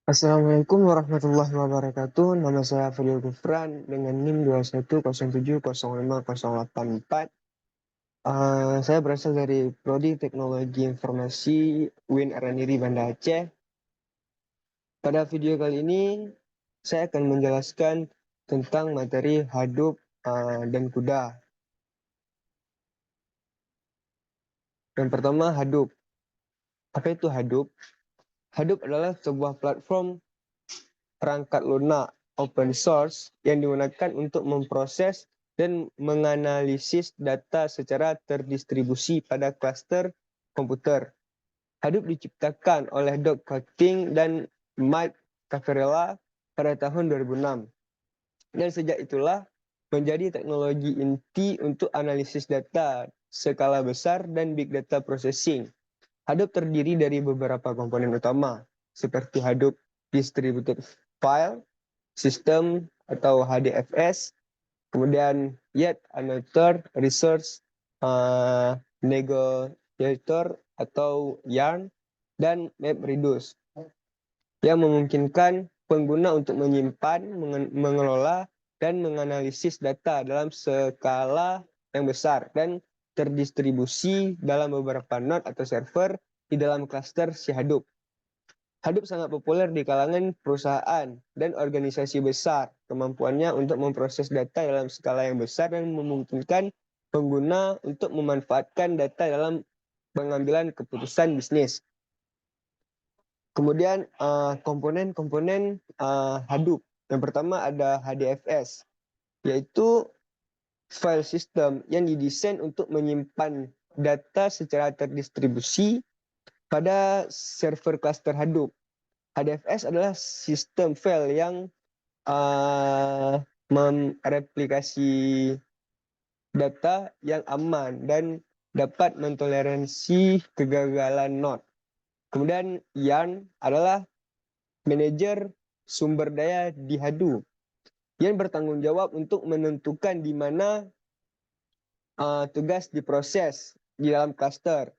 Assalamualaikum warahmatullahi wabarakatuh. Nama saya Fadil Gufran dengan NIM 210705084. Saya berasal dari Prodi Teknologi Informasi UIN Araniri Banda Aceh. Pada video kali ini, saya akan menjelaskan tentang materi Hadoop dan CUDA. Yang pertama, Hadoop. Apa itu Hadoop? Hadoop adalah sebuah platform perangkat lunak open source yang digunakan untuk memproses dan menganalisis data secara terdistribusi pada klaster komputer. Hadoop diciptakan oleh Doug Cutting dan Mike Cafarella pada tahun 2006. Dan sejak itulah menjadi teknologi inti untuk analisis data skala besar dan big data processing. Hadoop terdiri dari beberapa komponen utama, seperti Hadoop Distributed File System atau HDFS, kemudian Yet Another Resource Negotiator atau YARN, dan MapReduce yang memungkinkan pengguna untuk menyimpan, mengelola, dan menganalisis data dalam skala yang besar dan terdistribusi dalam beberapa node atau server di dalam klaster si Hadoop. Hadoop sangat populer di kalangan perusahaan dan organisasi besar. Kemampuannya untuk memproses data dalam skala yang besar dan memungkinkan pengguna untuk memanfaatkan data dalam pengambilan keputusan bisnis. Kemudian komponen-komponen Hadoop. Yang pertama ada HDFS, yaitu file system yang didesain untuk menyimpan data secara terdistribusi pada server cluster Hadoop. HDFS adalah sistem file yang mereplikasi data yang aman dan dapat mentoleransi kegagalan node. Kemudian YARN adalah manajer sumber daya di Hadoop yang bertanggung jawab untuk menentukan di mana tugas diproses di dalam cluster.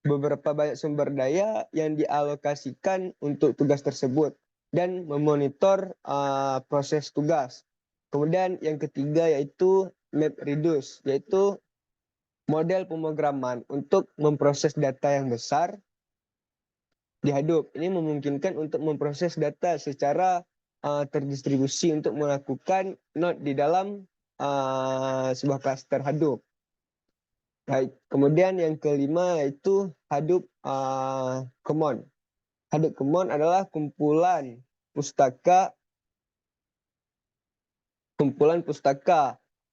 Beberapa banyak sumber daya yang dialokasikan untuk tugas tersebut dan memonitor proses tugas. Kemudian yang ketiga yaitu MapReduce, yaitu model pemrograman untuk memproses data yang besar di Hadoop. Ini memungkinkan untuk memproses data secara terdistribusi untuk melakukan node di dalam sebuah cluster Hadoop. Baik, kemudian yang kelima yaitu Hadoop Common. Hadoop Common adalah kumpulan pustaka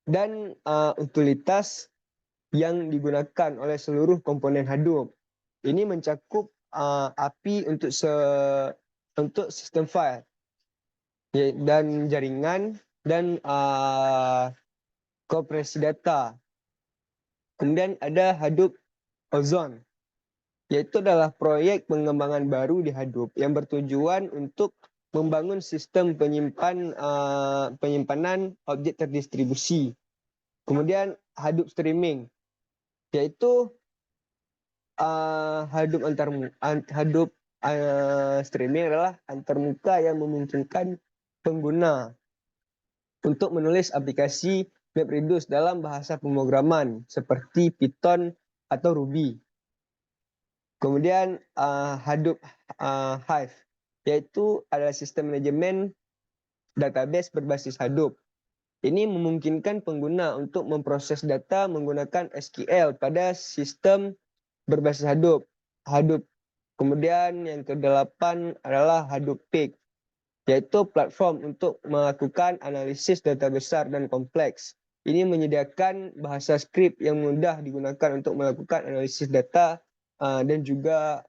dan utilitas yang digunakan oleh seluruh komponen Hadoop. Ini mencakup API untuk sistem file dan jaringan dan kompresi data. Kemudian ada Hadoop Ozone, yaitu adalah proyek pengembangan baru di Hadoop yang bertujuan untuk membangun sistem penyimpanan objek terdistribusi. Kemudian Hadoop Streaming, yaitu Hadoop Streaming adalah antarmuka yang memungkinkan pengguna untuk menulis aplikasi MapReduce dalam bahasa pemrograman seperti Python atau Ruby. Kemudian Hadoop Hive, yaitu adalah sistem manajemen database berbasis Hadoop. Ini memungkinkan pengguna untuk memproses data menggunakan SQL pada sistem berbasis Hadoop. Kemudian yang kedelapan adalah Hadoop Peak, yaitu platform untuk melakukan analisis data besar dan kompleks. Ini menyediakan bahasa skrip yang mudah digunakan untuk melakukan analisis data dan juga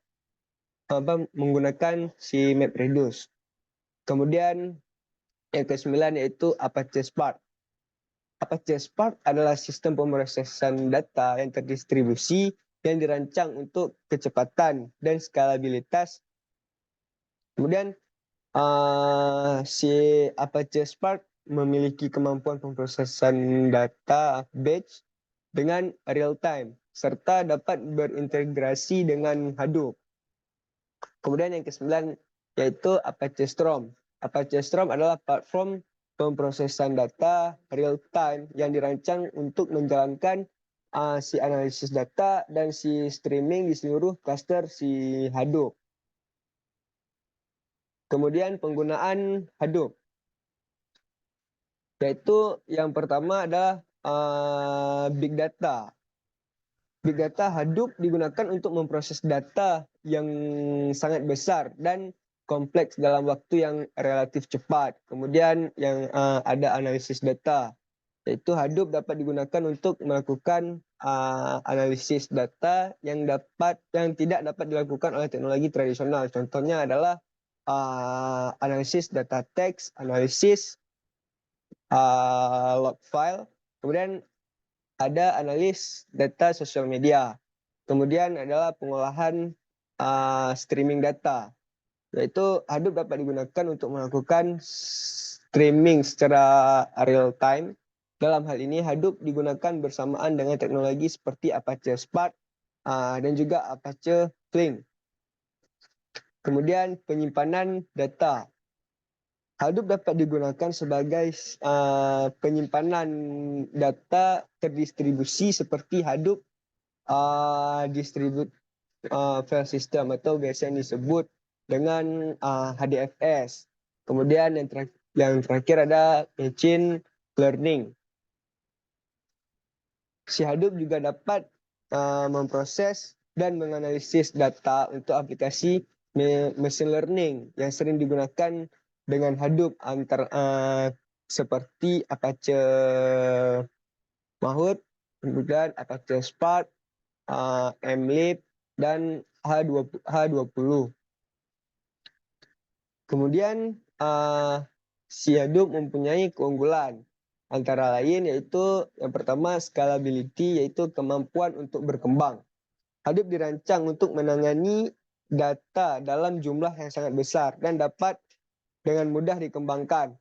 menggunakan si MapReduce. Kemudian yang ke-9 yaitu Apache Spark. Apache Spark adalah sistem pemrosesan data yang terdistribusi yang dirancang untuk kecepatan dan skalabilitas. Kemudian si Apache Spark memiliki kemampuan pemrosesan data batch dengan real time serta dapat berintegrasi dengan Hadoop. Kemudian yang ke-9 yaitu Apache Storm. Apache Storm adalah platform pemrosesan data real time yang dirancang untuk menjalankan si analisis data dan si streaming di seluruh cluster si Hadoop. Kemudian penggunaan Hadoop, yaitu yang pertama adalah Big Data. Big Data Hadoop digunakan untuk memproses data yang sangat besar dan kompleks dalam waktu yang relatif cepat. Kemudian yang ada analisis data, yaitu Hadoop dapat digunakan untuk melakukan analisis data yang tidak dapat dilakukan oleh teknologi tradisional. Contohnya adalah analisis data teks, analisis log file, kemudian ada analis data sosial media. Kemudian adalah pengolahan streaming data, yaitu Hadoop dapat digunakan untuk melakukan streaming secara real time. Dalam hal ini Hadoop digunakan bersamaan dengan teknologi seperti Apache Spark dan juga Apache Flink. Kemudian penyimpanan data. Hadoop dapat digunakan sebagai penyimpanan data terdistribusi seperti Hadoop distribute file system atau biasa yang disebut dengan HDFS. Kemudian yang terakhir ada machine learning. Si Hadoop juga dapat memproses dan menganalisis data untuk aplikasi machine learning yang sering digunakan dengan Hadoop seperti Apache Mahout, kemudian Apache Spark, mlib, dan H20. Kemudian si Hadoop mempunyai keunggulan antara lain yaitu yang pertama scalability, yaitu kemampuan untuk berkembang. Hadoop dirancang untuk menangani data dalam jumlah yang sangat besar dan dapat dengan mudah dikembangkan.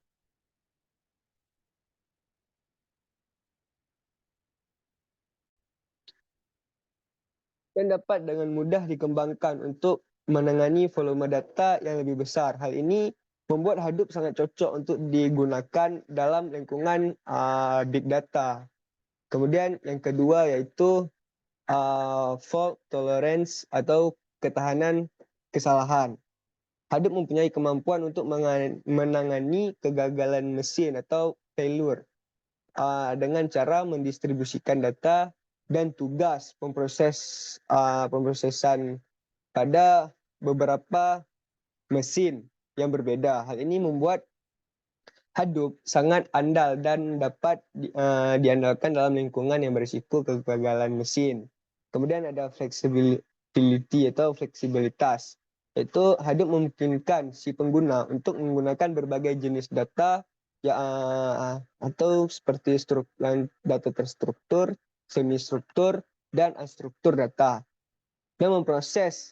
Untuk menangani volume data yang lebih besar. Hal ini membuat Hadoop sangat cocok untuk digunakan dalam lingkungan big data. Kemudian yang kedua yaitu fault tolerance atau ketahanan kesalahan. Hadoop mempunyai kemampuan untuk menangani kegagalan mesin atau failure dengan cara mendistribusikan data dan tugas pemrosesan pada beberapa mesin yang berbeda. Hal ini membuat Hadoop sangat andal dan dapat diandalkan dalam lingkungan yang berisiko kegagalan mesin. Kemudian ada flexibility atau fleksibilitas. Itu Hadoop memungkinkan si pengguna untuk menggunakan berbagai jenis data atau seperti data terstruktur, semi struktur, dan unstruktur data, dan memproses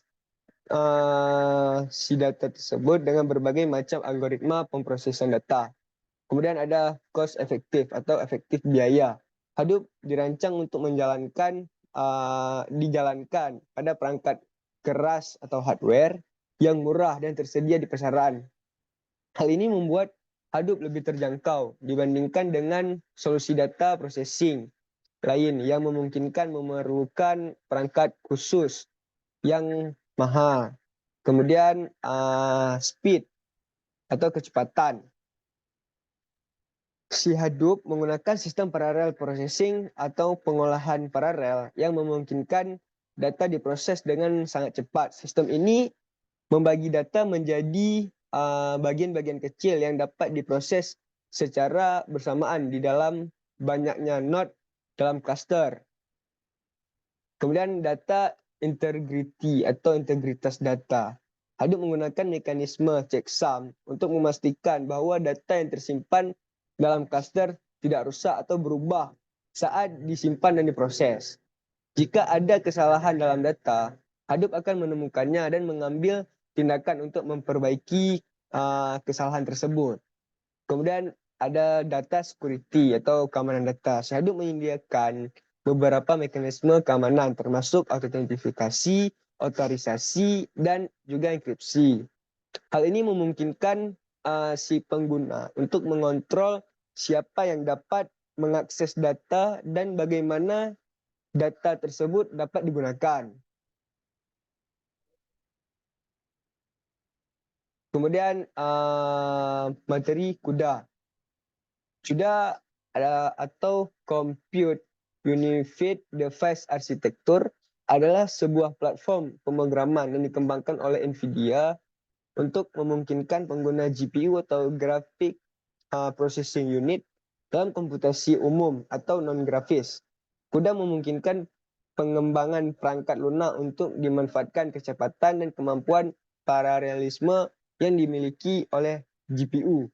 si data tersebut dengan berbagai macam algoritma pemrosesan data. Kemudian ada cost efektif atau efektif biaya. Hadoop dirancang untuk dijalankan pada perangkat keras atau hardware yang murah dan tersedia di pasaran. Hal ini membuat Hadoop lebih terjangkau dibandingkan dengan solusi data processing lain yang memungkinkan memerlukan perangkat khusus yang mahal. Kemudian speed atau kecepatan. Si Hadoop menggunakan sistem parallel processing atau pengolahan paralel yang memungkinkan data diproses dengan sangat cepat. Sistem ini membagi data menjadi bagian-bagian kecil yang dapat diproses secara bersamaan di dalam banyaknya node dalam cluster. Kemudian data integrity atau integritas data. Hadoop menggunakan mekanisme checksum untuk memastikan bahwa data yang tersimpan dalam cluster tidak rusak atau berubah saat disimpan dan diproses. Jika ada kesalahan dalam data, Hadoop akan menemukannya dan mengambil tindakan untuk memperbaiki kesalahan tersebut. Kemudian ada data security atau keamanan data. Hadoop menyediakan beberapa mekanisme keamanan termasuk autentifikasi, otorisasi, dan juga enkripsi. Hal ini memungkinkan si pengguna untuk mengontrol siapa yang dapat mengakses data dan bagaimana data tersebut dapat digunakan. Kemudian materi CUDA. CUDA atau Compute Unified Device Architecture adalah sebuah platform pemrograman yang dikembangkan oleh NVIDIA untuk memungkinkan pengguna GPU atau Graphic Processing Unit dalam komputasi umum atau non-grafis. CUDA memungkinkan pengembangan perangkat lunak untuk dimanfaatkan kecepatan dan kemampuan paralelisme yang dimiliki oleh GPU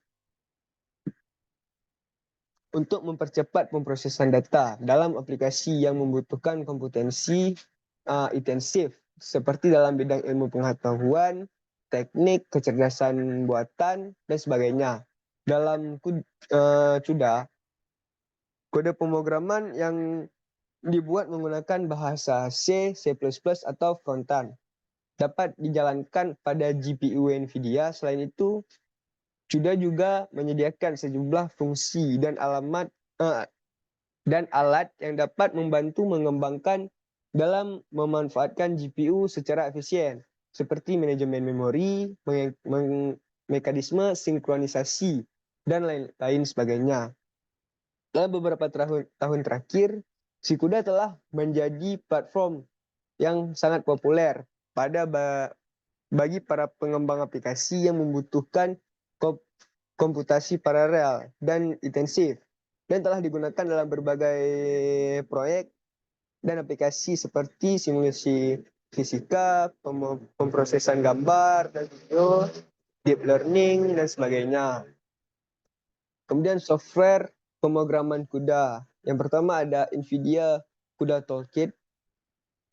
untuk mempercepat pemrosesan data dalam aplikasi yang membutuhkan kompetensi intensif seperti dalam bidang ilmu pengetahuan, teknik, kecerdasan buatan, dan sebagainya. Dalam CUDA, kode pemrograman yang dibuat menggunakan bahasa C, C++, atau Frontan dapat dijalankan pada GPU NVIDIA. Selain itu, CUDA juga menyediakan sejumlah fungsi dan alat yang dapat membantu mengembangkan dalam memanfaatkan GPU secara efisien, seperti manajemen memori, mekanisme sinkronisasi, dan lain-lain sebagainya. Dalam beberapa tahun terakhir, si CUDA telah menjadi platform yang sangat populer bagi para pengembang aplikasi yang membutuhkan komputasi paralel dan intensif, dan telah digunakan dalam berbagai proyek dan aplikasi seperti simulasi fisika, pemrosesan gambar dan video, deep learning, dan sebagainya. Kemudian software pemrograman CUDA. Yang pertama ada NVIDIA CUDA Toolkit,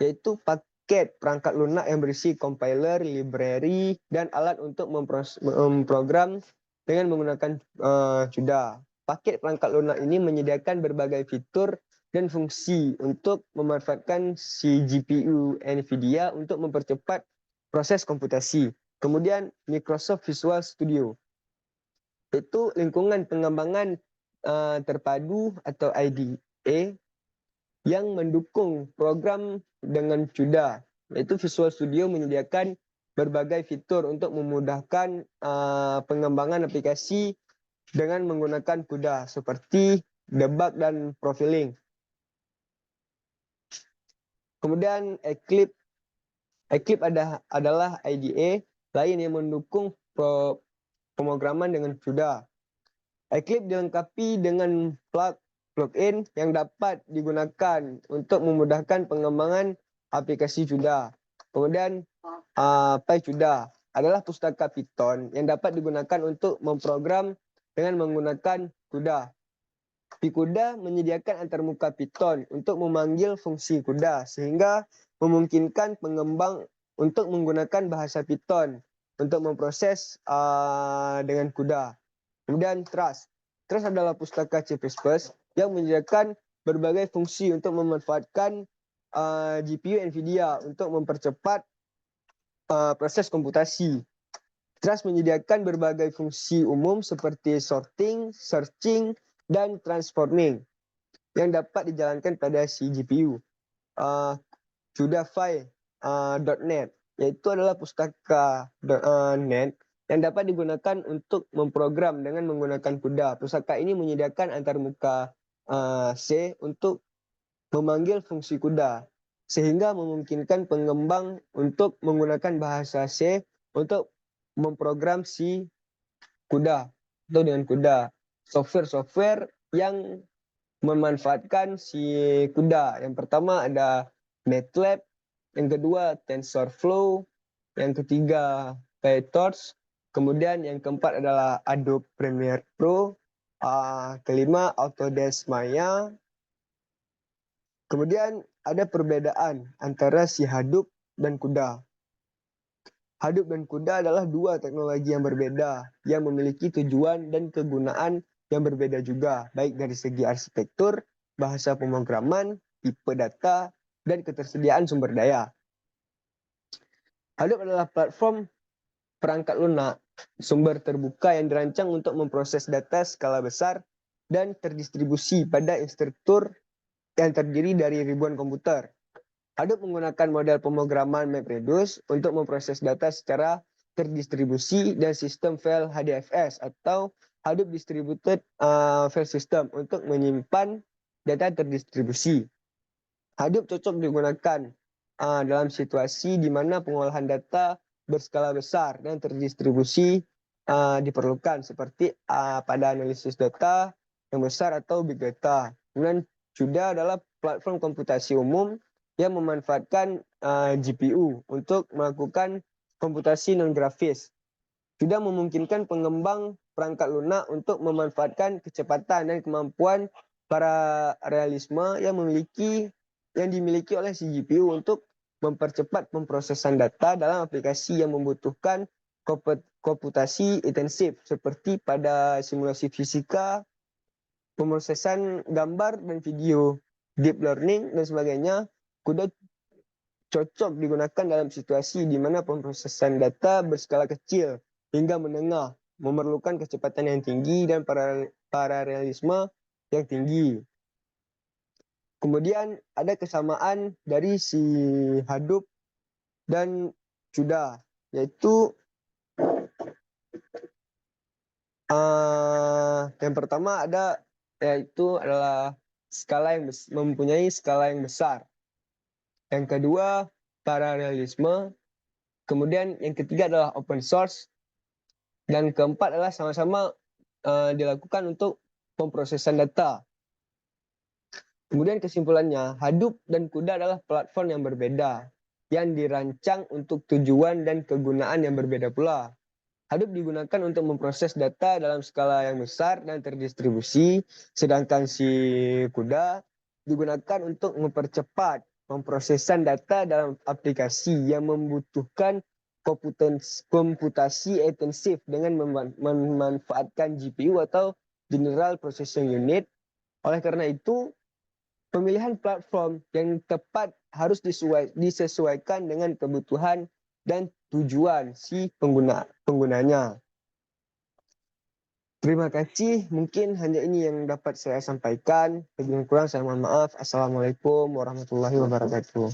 yaitu paket perangkat lunak yang berisi compiler, library, dan alat untuk memprogram dengan menggunakan CUDA. Paket perangkat lunak ini menyediakan berbagai fitur dan fungsi untuk memanfaatkan si GPU NVIDIA untuk mempercepat proses komputasi. Kemudian Microsoft Visual Studio, itu lingkungan pengembangan terpadu atau IDE yang mendukung program dengan CUDA. Yaitu Visual Studio menyediakan berbagai fitur untuk memudahkan pengembangan aplikasi dengan menggunakan CUDA seperti debug dan profiling. Kemudian Eclipse adalah IDE lain yang mendukung pemrograman dengan CUDA. Eclipse dilengkapi dengan plugin yang dapat digunakan untuk memudahkan pengembangan aplikasi CUDA. Kemudian PyCUDA adalah pustaka Python yang dapat digunakan untuk memprogram dengan menggunakan CUDA. PyCUDA menyediakan antarmuka Python untuk memanggil fungsi CUDA sehingga memungkinkan pengembang untuk menggunakan bahasa Python untuk memproses dengan CUDA. Kemudian Trust adalah pustaka C++ yang menyediakan berbagai fungsi untuk memanfaatkan GPU NVIDIA untuk mempercepat proses komputasi. Trust menyediakan berbagai fungsi umum seperti sorting, searching, dan transforming yang dapat dijalankan pada si GPU. CUDA-Py.net yaitu adalah pustaka .net yang dapat digunakan untuk memprogram dengan menggunakan CUDA. Pustaka ini menyediakan antarmuka C untuk memanggil fungsi CUDA, sehingga memungkinkan pengembang untuk menggunakan bahasa C untuk memprogram si CUDA atau dengan CUDA. Software yang memanfaatkan si CUDA. Yang pertama ada MATLAB, yang kedua TensorFlow, yang ketiga PyTorch, kemudian yang keempat adalah Adobe Premiere Pro, kelima Autodesk Maya. Kemudian ada perbedaan antara si Hadoop dan CUDA. Hadoop dan CUDA adalah dua teknologi yang berbeda yang memiliki tujuan dan kegunaan yang berbeda juga, baik dari segi arsitektur, bahasa pemrograman, tipe data, dan ketersediaan sumber daya. Hadoop adalah platform perangkat lunak, sumber terbuka yang dirancang untuk memproses data skala besar dan terdistribusi pada instruktur yang terdiri dari ribuan komputer. Hadoop menggunakan model pemrograman MapReduce untuk memproses data secara terdistribusi dan sistem file HDFS atau Hadoop Distributed File System untuk menyimpan data terdistribusi. Hadoop cocok digunakan dalam situasi di mana pengolahan data berskala besar dan terdistribusi diperlukan seperti pada analisis data yang besar atau big data. Kemudian CUDA adalah platform komputasi umum yang memanfaatkan GPU untuk melakukan komputasi non-grafis. CUDA memungkinkan pengembang perangkat lunak untuk memanfaatkan kecepatan dan kemampuan para realisme yang dimiliki oleh si GPU untuk mempercepat pemrosesan data dalam aplikasi yang membutuhkan komputasi intensif seperti pada simulasi fisika, pemrosesan gambar dan video, deep learning dan sebagainya. CUDA cocok digunakan dalam situasi di mana pemrosesan data berskala kecil hingga menengah, memerlukan kecepatan yang tinggi dan paralelisme yang tinggi. Kemudian ada kesamaan dari si Hadoop dan CUDA, yaitu yang pertama adalah mempunyai skala yang besar. Yang kedua, paralelisme. Kemudian yang ketiga adalah open source. Dan keempat adalah sama-sama dilakukan untuk pemrosesan data. Kemudian kesimpulannya, Hadoop dan CUDA adalah platform yang berbeda, yang dirancang untuk tujuan dan kegunaan yang berbeda pula. Hadoop digunakan untuk memproses data dalam skala yang besar dan terdistribusi, sedangkan si CUDA digunakan untuk mempercepat pemrosesan data dalam aplikasi yang membutuhkan komputasi intensif dengan memanfaatkan GPU atau General Processing Unit. Oleh karena itu, pemilihan platform yang tepat harus disesuaikan dengan kebutuhan dan tujuan si penggunanya. Terima kasih, mungkin hanya ini yang dapat saya sampaikan. Lebih kurang saya mohon maaf. Assalamualaikum warahmatullahi wabarakatuh.